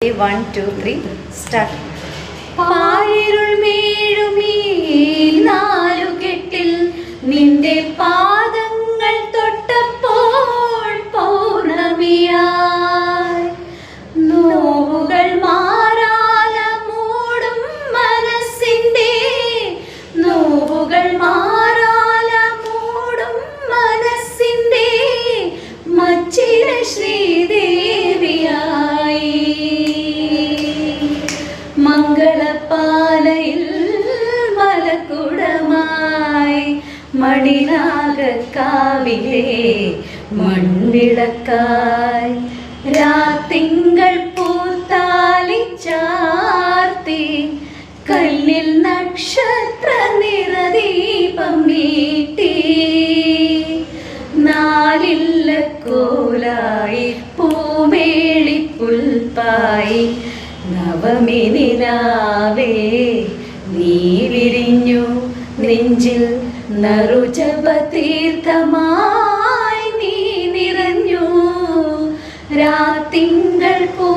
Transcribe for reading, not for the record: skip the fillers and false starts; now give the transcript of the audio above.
1, 2, 3 start. പാരിരുൾ മേഴുമീ നാലുകെട്ടിൽ നിന്റെ പാദങ്ങൾ തൊട്ടപ്പോൾ പൗർണമിയായി നോവുകൾ മാറാല മൂടും മനസ്സിന്റെ നോവുകൾ മാറാല മൂടും മനസ്സിന്റെ മച്ചിര ശ്രീദേവിയായി മംഗളപ്പാലയിൽ മലക്കുടമായി മണിനാഗക്കാവിലെ മൺവിളക്കായി രാത്തിങ്കൾ പൂത്താലി ചാർത്തി കല്ലിൽ നക്ഷത്ര നിറദീപം നീട്ടി നാലില്ല കോലായി പൂമേളി പുൽപ്പായി നവമി നിലാവേ നീ വിരിഞ്ഞു നെഞ്ചിൽ നറുജപതീർത്ഥമായി നീ നിറഞ്ഞു രാത്തിങ്കൾ പോ